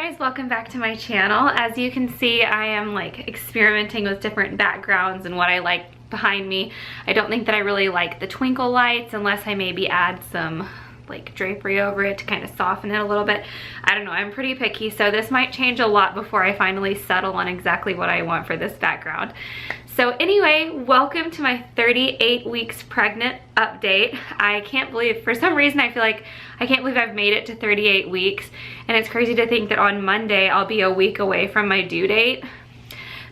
guys, welcome back to my channel. As you can see, I am like experimenting with different backgrounds and what I like behind me. I don't think that I really like the twinkle lights unless I maybe add some like drapery over it to kind of soften it a little bit. I don't know, I'm pretty picky, so this might change a lot before I finally settle on exactly what I want for this background. So anyway, welcome to my 38 weeks pregnant update. I can't believe, for some reason I feel like I can't believe I've made it to 38 weeks, and it's crazy to think that on Monday I'll be a week away from my due date.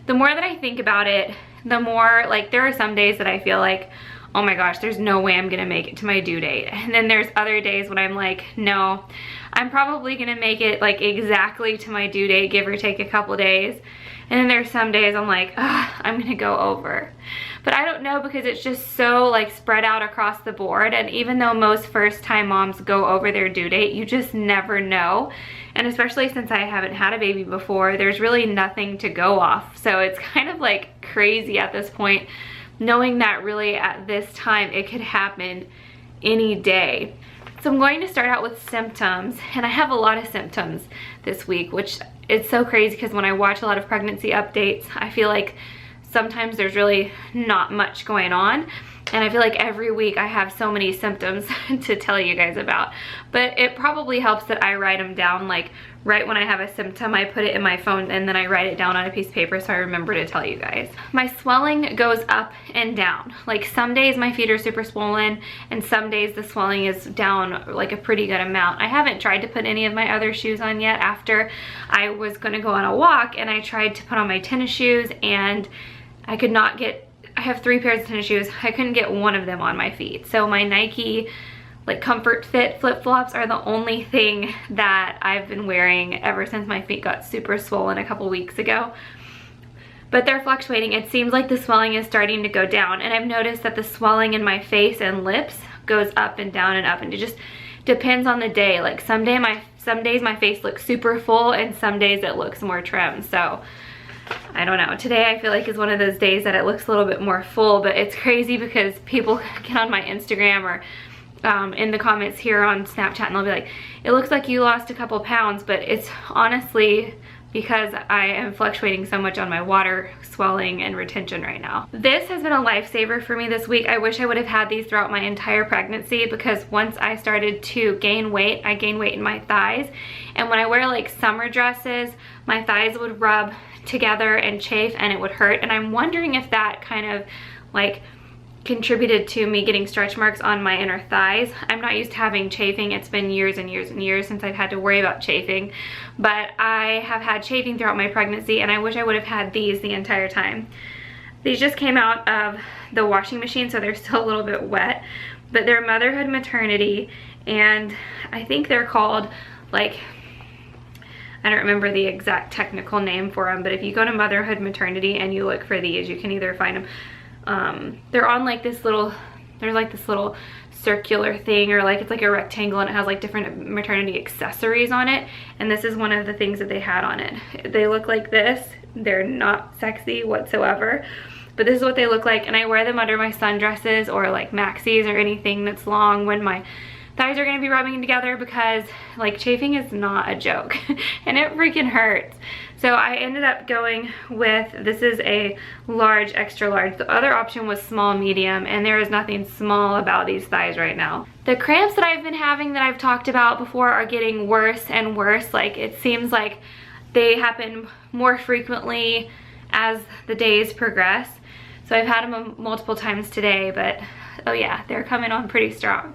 The more that I think about it, the more, like, there are some days that I feel like, oh my gosh, there's no way I'm gonna make it to my due date. And then there's other days when I'm like, no, I'm probably gonna make it like exactly to my due date, give or take a couple days. And then there's some days I'm like, I'm gonna go over. But I don't know, because it's just so like spread out across the board. And even though most first-time moms go over their due date, you just never know. And especially since I haven't had a baby before, there's really nothing to go off. So it's kind of like crazy at this point, knowing that really at this time it could happen any day. So I'm going to start out with symptoms, and I have a lot of symptoms this week, which is so crazy because when I watch a lot of pregnancy updates, I feel like sometimes there's really not much going on, and I feel like every week I have so many symptoms to tell you guys about. But it probably helps that I write them down, like right when I have a symptom I put it in my phone and then I write it down on a piece of paper so I remember to tell you guys. My swelling goes up and down. Like some days my feet are super swollen and some days the swelling is down like a pretty good amount. I haven't tried to put any of my other shoes on yet. After I was gonna go on a walk and I tried to put on my tennis shoes and I could not get, I have 3 pairs of tennis shoes, I couldn't get one of them on my feet. So my Nike like Comfort Fit flip-flops are the only thing that I've been wearing ever since my feet got super swollen a couple weeks ago. But they're fluctuating. It seems like the swelling is starting to go down, and I've noticed that the swelling in my face and lips goes up and down, and it just depends on the day. Like some days my face looks super full and some days it looks more trim. So I don't know. Today I feel like is one of those days that it looks a little bit more full, but it's crazy because people get on my Instagram or in the comments here on Snapchat and they'll be like, it looks like you lost a couple pounds, but it's honestly because I am fluctuating so much on my water, swelling, and retention right now. This has been a lifesaver for me this week. I wish I would have had these throughout my entire pregnancy, because once I started to gain weight, I gained weight in my thighs, and when I wear like summer dresses, my thighs would rub together and chafe and it would hurt, and I'm wondering if that kind of like contributed to me getting stretch marks on my inner thighs. I'm not used to having chafing. It's been years and years and years since I've had to worry about chafing, but I have had chafing throughout my pregnancy, and I wish I would have had these the entire time. These just came out of the washing machine, so they're still a little bit wet, but they're Motherhood Maternity, and I think they're called, like, I don't remember the exact technical name for them, but if you go to Motherhood Maternity and you look for these, you can either find them they're on like this little, there's like this little circular thing, or like it's like a rectangle, and it has like different maternity accessories on it, and this is one of the things that they had on it. They look like this. They're not sexy whatsoever, but this is what they look like, and I wear them under my sundresses or like maxis or anything that's long when my thighs are going to be rubbing together, because like chafing is not a joke and it freaking hurts. So I ended up going with, this is a large, extra large. The other option was small, medium, and there is nothing small about these thighs right now. The cramps that I've been having that I've talked about before are getting worse and worse. Like it seems like they happen more frequently as the days progress. So I've had them multiple times today, but oh yeah, they're coming on pretty strong.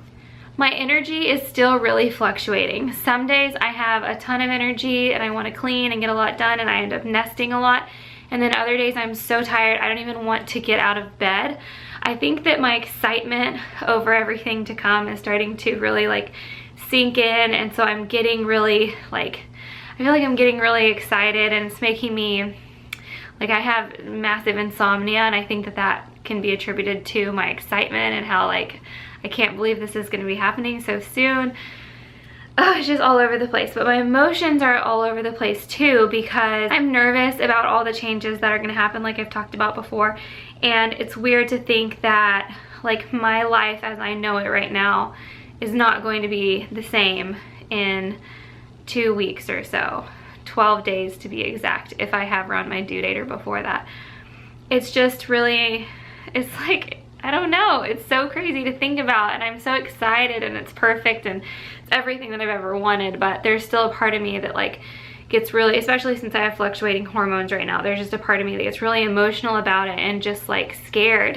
My energy is still really fluctuating. Some days I have a ton of energy and I want to clean and get a lot done and I end up nesting a lot. And then other days I'm so tired I don't even want to get out of bed. I think that my excitement over everything to come is starting to really like sink in, and so I'm getting really like, I feel like I'm getting really excited, and it's making me, like, I have massive insomnia, and I think that that can be attributed to my excitement and how like I can't believe this is going to be happening so soon. Oh, it's just all over the place. But my emotions are all over the place too, because I'm nervous about all the changes that are going to happen, like I've talked about before. And it's weird to think that like my life as I know it right now is not going to be the same in 2 weeks or so. 12 days to be exact, if I have her on my due date or before that. It's just really, it's like, I don't know, it's so crazy to think about, and I'm so excited, and it's perfect, and it's everything that I've ever wanted, but there's still a part of me that like gets really, especially since I have fluctuating hormones right now, there's just a part of me that gets really emotional about it and just like scared.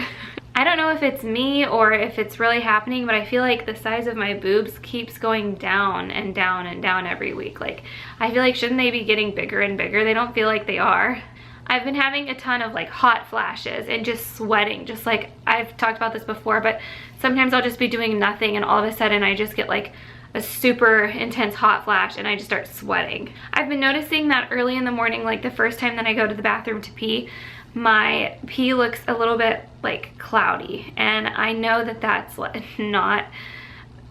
I don't know if it's me or if it's really happening, but I feel like the size of my boobs keeps going down and down and down every week. Like, I feel like, shouldn't they be getting bigger and bigger? They don't feel like they are. I've been having a ton of like hot flashes and just sweating, just like I've talked about this before, but sometimes I'll just be doing nothing and all of a sudden I just get like a super intense hot flash and I just start sweating. I've been noticing that early in the morning, like the first time that I go to the bathroom to pee, my pee looks a little bit like cloudy, and I know that that's not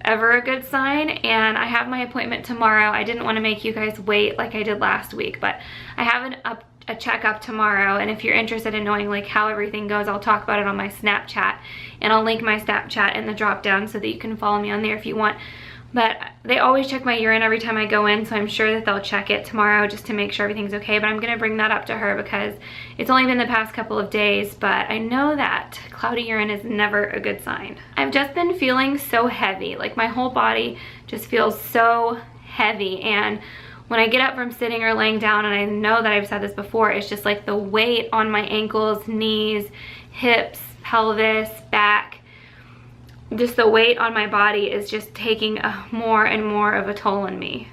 ever a good sign, and I have my appointment tomorrow. I didn't want to make you guys wait like I did last week, but I have a checkup tomorrow, and if you're interested in knowing like how everything goes, I'll talk about it on my Snapchat, and I'll link my Snapchat in the drop down so that you can follow me on there if you want. But they always check my urine every time I go in, so I'm sure that they'll check it tomorrow just to make sure everything's okay. But I'm gonna bring that up to her because it's only been the past couple of days, but I know that cloudy urine is never a good sign. I've just been feeling so heavy, like my whole body just feels so heavy, and when I get up from sitting or laying down, and I know that I've said this before, it's just like the weight on my ankles, knees, hips, pelvis, back, just the weight on my body is just taking more and more of a toll on me.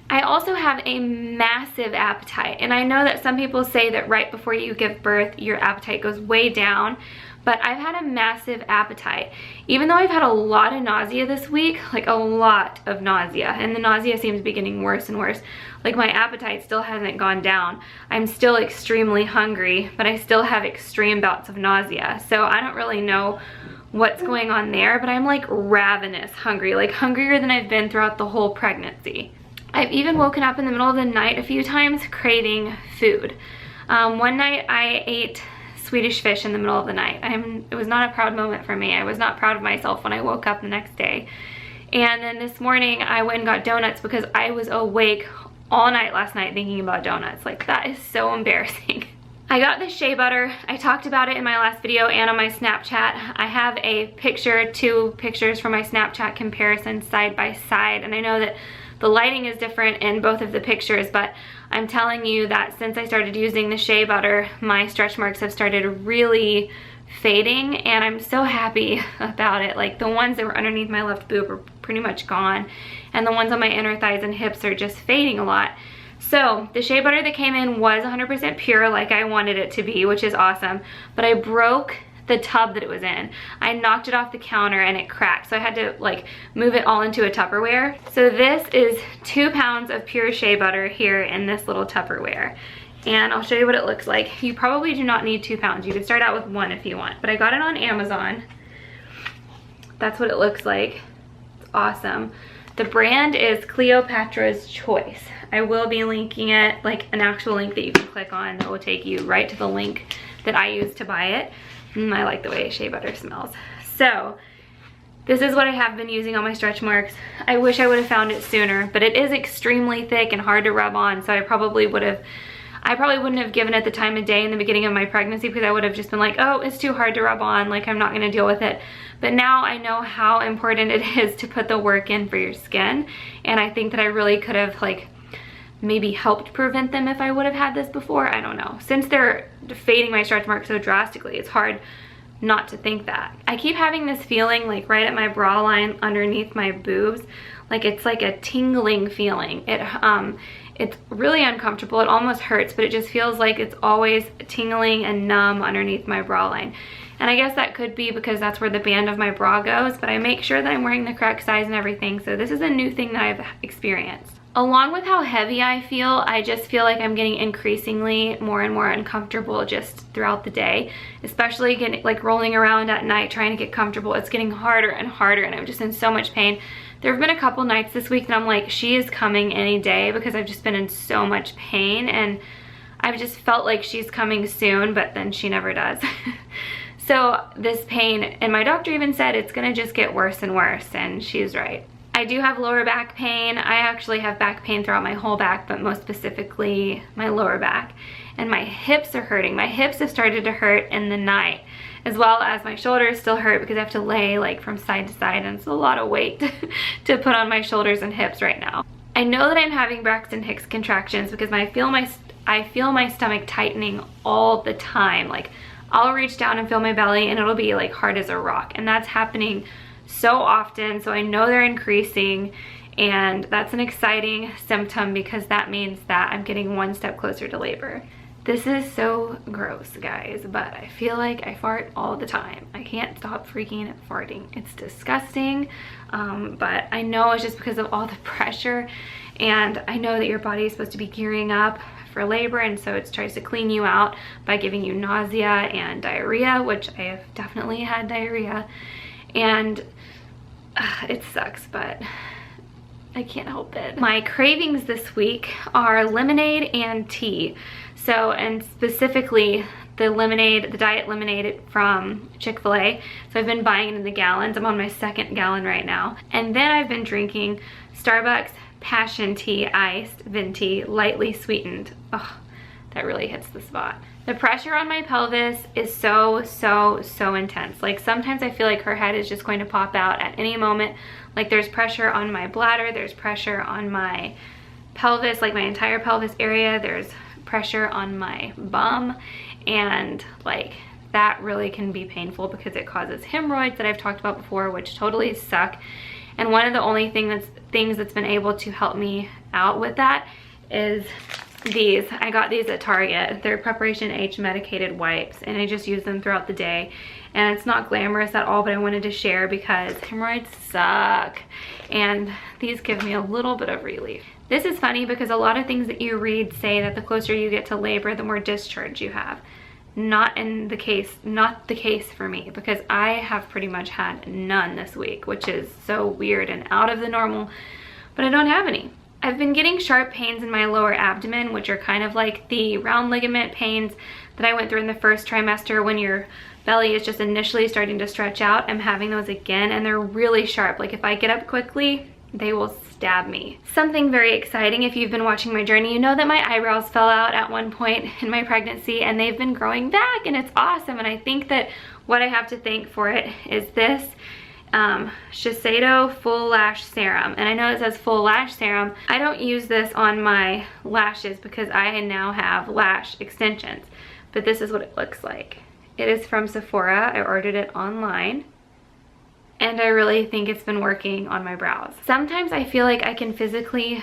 I also have a massive appetite, and I know that some people say that right before you give birth your appetite goes way down, but I've had a massive appetite. Even though I've had a lot of nausea this week, like a lot of nausea, and the nausea seems to be getting worse and worse, like my appetite still hasn't gone down. I'm still extremely hungry, but I still have extreme bouts of nausea. So I don't really know what's going on there, but I'm like ravenous hungry, like hungrier than I've been throughout the whole pregnancy. I've even woken up in the middle of the night a few times craving food. One night I ate Swedish fish in the middle of the night. It was not a proud moment for me. I was not proud of myself when I woke up the next day. And then this morning I went and got donuts because I was awake all night last night thinking about donuts. Like, that is so embarrassing. I got this Shea Butter. I talked about it in my last video and on my Snapchat. I have a picture, 2 pictures from my Snapchat comparison side by side, and I know that the lighting is different in both of the pictures, but I'm telling you that since I started using the Shea Butter, my stretch marks have started really fading, and I'm so happy about it. Like, the ones that were underneath my left boob are pretty much gone, and the ones on my inner thighs and hips are just fading a lot. So the Shea Butter that came in was 100% pure like I wanted it to be, which is awesome, but I broke the tub that it was in. I knocked it off the counter and it cracked, so I had to like move it all into a Tupperware. So this is 2 pounds of pure Shea Butter here in this little Tupperware, and I'll show you what it looks like. You probably do not need 2 pounds. You could start out with 1 if you want, but I got it on Amazon. That's what it looks like. It's awesome. The brand is Cleopatra's Choice. I will be linking it, like an actual link that you can click on that will take you right to the link that I use to buy it. I like the way Shea Butter smells. So this is what I have been using on my stretch marks. I wish I would have found it sooner, but it is extremely thick and hard to rub on, so I probably wouldn't have given it the time of day in the beginning of my pregnancy, because I would have just been like, oh, it's too hard to rub on, like I'm not gonna deal with it. But now I know how important it is to put the work in for your skin, and I think that I really could have like maybe helped prevent them if I would have had this before. I don't know. Since they're fading my stretch marks so drastically, it's hard not to think that. I keep having this feeling like right at my bra line underneath my boobs, like it's like a tingling feeling. It's really uncomfortable. It almost hurts, but it just feels like it's always tingling and numb underneath my bra line. And I guess that could be because that's where the band of my bra goes, but I make sure that I'm wearing the correct size and everything, so this is a new thing that I've experienced. Along with how heavy I feel, I just feel like I'm getting increasingly more and more uncomfortable just throughout the day, especially getting like rolling around at night trying to get comfortable. It's getting harder and harder, and I'm just in so much pain. There have been a couple nights this week that I'm like, she is coming any day, because I've just been in so much pain, and I've just felt like she's coming soon, but then she never does. So this pain, and my doctor even said it's gonna just get worse and worse, and she's right. I do have lower back pain. I actually have back pain throughout my whole back, but most specifically my lower back. And my hips are hurting. My hips have started to hurt in the night, as well as my shoulders still hurt because I have to lay like from side to side, and it's a lot of weight to put on my shoulders and hips right now. I know that I'm having Braxton Hicks contractions because I feel my stomach tightening all the time. Like, I'll reach down and feel my belly and it'll be like hard as a rock, and that's happening so often. So I know they're increasing, and that's an exciting symptom because that means that I'm getting one step closer to labor. This is so gross, guys, but I feel like I fart all the time. I can't stop freaking farting. It's disgusting, but I know it's just because of all the pressure, and I know that your body is supposed to be gearing up for labor, and so it tries to clean you out by giving you nausea and diarrhea, which I have definitely had diarrhea, and it sucks, but I can't help it. My cravings this week are lemonade and tea. So, and specifically the lemonade, the diet lemonade from Chick-fil-A. So I've been buying it in the gallons. I'm on my second gallon right now. And then I've been drinking Starbucks passion tea iced venti, lightly sweetened. Oh, that really hits the spot. The pressure on my pelvis is so intense. Like, sometimes I feel like her head is just going to pop out at any moment. Like, there's pressure on my bladder, there's pressure on my pelvis, like my entire pelvis area, there's pressure on my bum, and like that really can be painful because it causes hemorrhoids that I've talked about before, which totally suck. And one of the only things that's been able to help me out with that is these. I got these at Target. They're Preparation H medicated wipes, and I just use them throughout the day. And it's not glamorous at all, but I wanted to share because hemorrhoids suck, and these give me a little bit of relief. This is funny because a lot of things that you read say that the closer you get to labor, the more discharge you have. Not the case for me, because I have pretty much had none this week, which is so weird and out of the normal, but I don't have any. I've been getting sharp pains in my lower abdomen, which are kind of like the round ligament pains that I went through in the first trimester when your belly is just initially starting to stretch out. I'm having those again, and they're really sharp. Like, if I get up quickly, they will stab me. Something very exciting, if you've been watching my journey, you know that my eyebrows fell out at one point in my pregnancy, and they've been growing back, and it's awesome. And I think that what I have to thank for it is this Shiseido Full Lash Serum. And I know it says Full Lash Serum. I don't use this on my lashes because I now have lash extensions, but this is what it looks like. It is from Sephora. I ordered it online, and I really think it's been working on my brows. Sometimes I feel like I can physically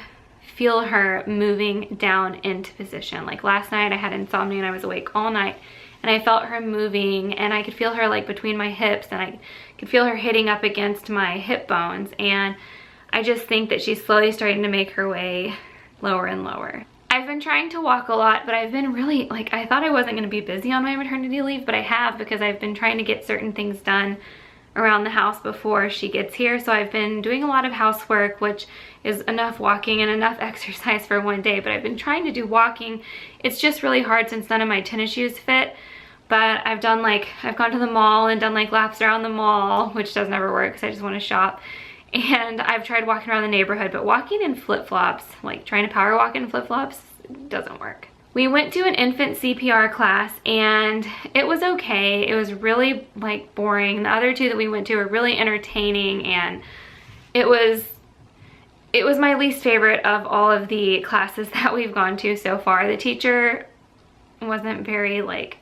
feel her moving down into position. Like last night I had insomnia and I was awake all night, and I felt her moving, and I could feel her like between my hips, and I could feel her hitting up against my hip bones, and I just think that she's slowly starting to make her way lower and lower. I've been trying to walk a lot, but I've been really, like, I thought I wasn't going to be busy on my maternity leave, but I have, because I've been trying to get certain things done around the house before she gets here. So I've been doing a lot of housework, which is enough walking and enough exercise for one day, but I've been trying to do walking. It's just really hard since none of my tennis shoes fit. But I've gone to the mall and done like laps around the mall, which doesn't ever work because I just want to shop. And I've tried walking around the neighborhood, but walking in flip-flops, like trying to power walk in flip-flops, doesn't work. We went to an infant CPR class, and it was okay. It was really like boring. The other two that we went to were really entertaining, and it was my least favorite of all of the classes that we've gone to so far. The teacher wasn't very like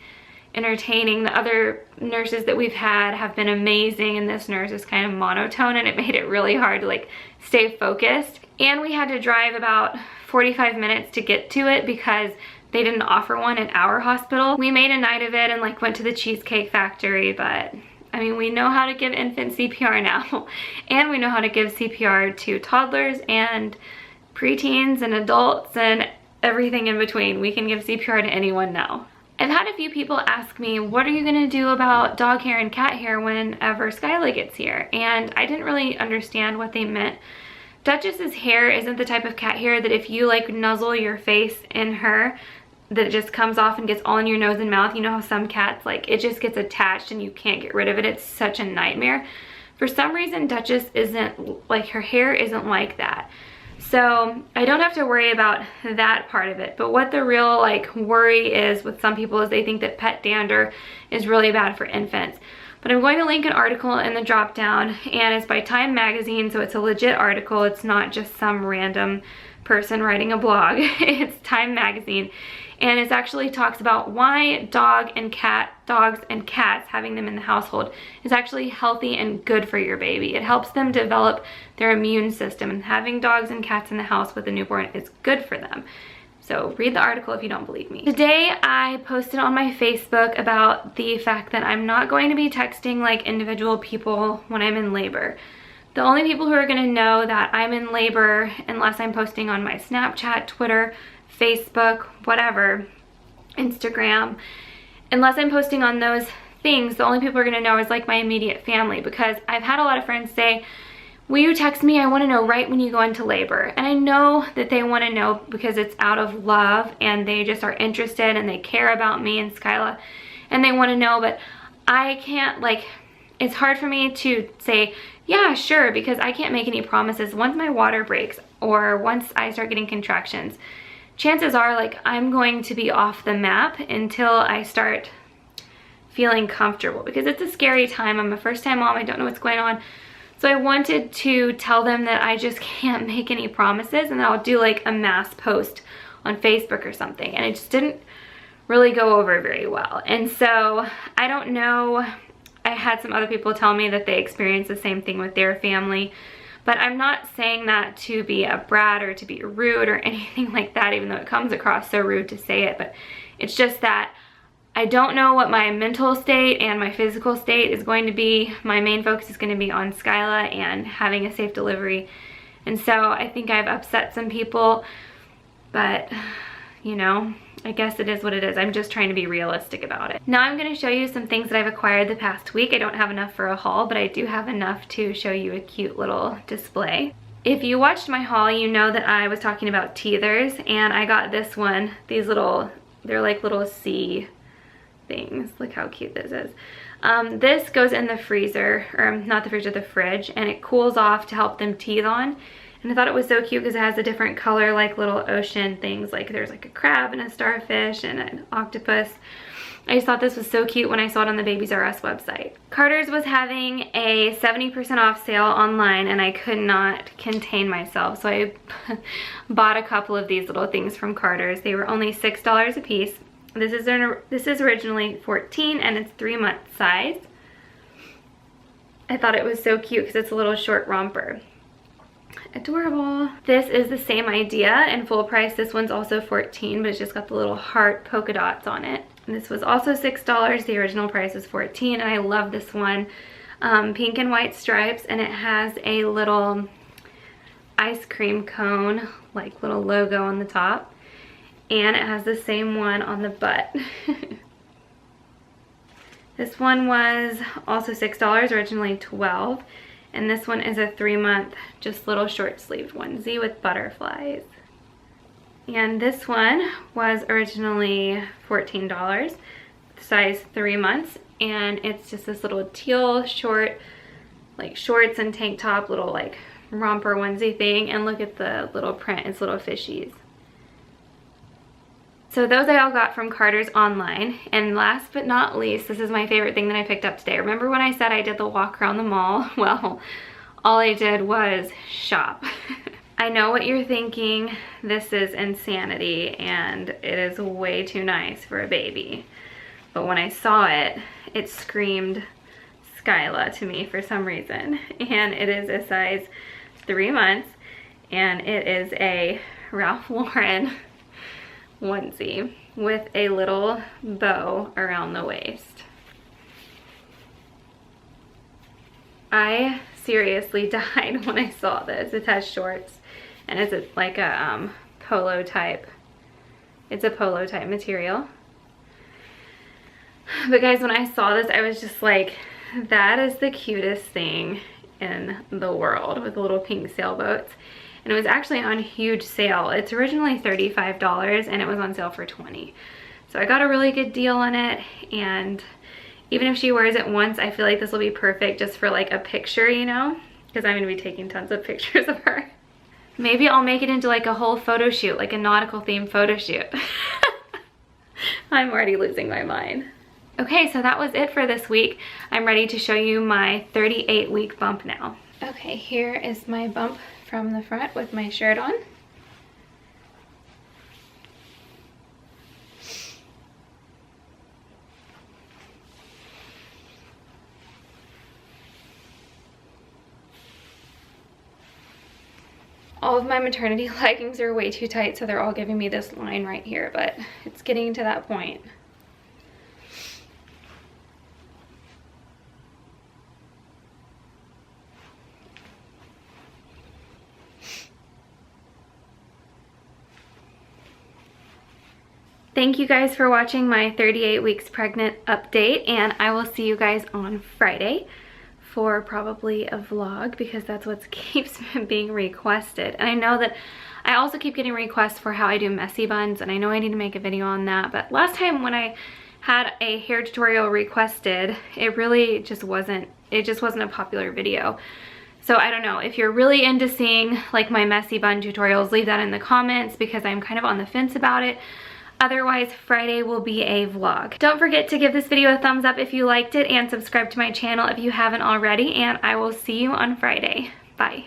entertaining. The other nurses that we've had have been amazing, and this nurse is kind of monotone, and it made it really hard to like stay focused. And we had to drive about 45 minutes to get to it because they didn't offer one at our hospital. We made a night of it and like went to the Cheesecake Factory, but I mean, we know how to give infant CPR now, and we know how to give CPR to toddlers and preteens and adults and everything in between. We can give CPR to anyone now. I've had a few people ask me, what are you gonna do about dog hair and cat hair whenever Skyla gets here? And I didn't really understand what they meant. Duchess's hair isn't the type of cat hair that if you like nuzzle your face in her, that it just comes off and gets all in your nose and mouth. You know how some cats, like, it just gets attached and you can't get rid of it. It's such a nightmare. For some reason, Duchess isn't, like, her hair isn't like that. So I don't have to worry about that part of it. But what the real, like, worry is with some people is they think that pet dander is really bad for infants. But I'm going to link an article in the drop down, and it's by Time Magazine, so it's a legit article. It's not just some random person writing a blog. It's Time Magazine, and it actually talks about why dogs and cats, having them in the household is actually healthy and good for your baby. It helps them develop their immune system, and having dogs and cats in the house with a newborn is good for them. So read the article if you don't believe me. Today I posted on my Facebook about the fact that I'm not going to be texting like individual people when I'm in labor. The only people who are going to know that I'm in labor, unless I'm posting on my Snapchat, Twitter, Facebook, whatever, Instagram, unless I'm posting on those things, the only people who are going to know is like my immediate family, because I've had a lot of friends say, will you text me? I want to know right when you go into labor. And I know that they want to know because it's out of love and they just are interested and they care about me and Skyla and they want to know, but I can't, like, it's hard for me to say, yeah, sure, because I can't make any promises. Once my water breaks or once I start getting contractions, chances are, like, I'm going to be off the map until I start feeling comfortable, because it's a scary time. I'm a first-time mom. I don't know what's going on. So I wanted to tell them that I just can't make any promises, and that I'll do like a mass post on Facebook or something. And it just didn't really go over very well. And so I don't know, I had some other people tell me that they experienced the same thing with their family. But I'm not saying that to be a brat or to be rude or anything like that, even though it comes across so rude to say it. But it's just that I don't know what my mental state and my physical state is going to be. My main focus is going to be on Skyla and having a safe delivery. And so I think I've upset some people, but you know, I guess it is what it is. I'm just trying to be realistic about it. Now I'm going to show you some things that I've acquired the past week. I don't have enough for a haul, but I do have enough to show you a cute little display. If you watched my haul, you know that I was talking about teethers, and I got this one. These little, they're like little sea things. Look how cute this is. This goes in the freezer, or not the freezer, the fridge, and it cools off to help them teeth on. And I thought it was so cute because it has a different color, like little ocean things, like there's like a crab and a starfish and an octopus. I just thought this was so cute when I saw it on the Babies R Us website. Carter's was having a 70% off sale online, and I could not contain myself, so I bought a couple of these little things from Carter's. They were only $6 a piece. This is originally $14, and it's 3-month size. I thought it was so cute because it's a little short romper. Adorable. This is the same idea and full price. This one's also $14, but it's just got the little heart polka dots on it. And this was also $6. The original price was $14, and I love this one. Pink and white stripes, and it has a little ice cream cone, like little logo on the top. And it has the same one on the butt. This one was also $6, originally $12. And this one is a 3-month, just little short sleeved onesie with butterflies. And this one was originally $14, size 3 months. And it's just this little teal short, like shorts and tank top, little like romper onesie thing. And look at the little print, it's little fishies. So those I all got from Carter's online. And last but not least, this is my favorite thing that I picked up today. Remember when I said I did the walk around the mall? Well, all I did was shop. I know what you're thinking. This is insanity, and it is way too nice for a baby. But when I saw it, it screamed Skyla to me for some reason. And it is a size 3 months, and it is a Ralph Lauren onesie with a little bow around the waist. I seriously died when I saw this. It has shorts, and it's like a polo type. It's a polo type material. But guys, when I saw this, I was just like, that is the cutest thing in the world, with the little pink sailboats. And it was actually on huge sale. It's originally $35, and it was on sale for $20. So I got a really good deal on it, and Even if she wears it once, I feel like this will be perfect just for like a picture, you know? Because I'm gonna be taking tons of pictures of her. Maybe I'll make it into like a whole photo shoot, like a nautical themed photo shoot. I'm already losing my mind. Okay, so that was it for this week. I'm ready to show you my 38-week bump now. Okay, here is my bump from the front with my shirt on. All of my maternity leggings are way too tight, so they're all giving me this line right here, but it's getting to that point. Thank you guys for watching my 38 weeks pregnant update, and I will see you guys on Friday for probably a vlog, because that's what keeps being requested. And I know that I also keep getting requests for how I do messy buns, and I know I need to make a video on that, but last time when I had a hair tutorial requested, it just wasn't a popular video. So I don't know, if you're really into seeing like my messy bun tutorials, leave that in the comments, because I'm kind of on the fence about it. Otherwise, Friday will be a vlog. Don't forget to give this video a thumbs up if you liked it, and subscribe to my channel if you haven't already, and I will see you on Friday. Bye.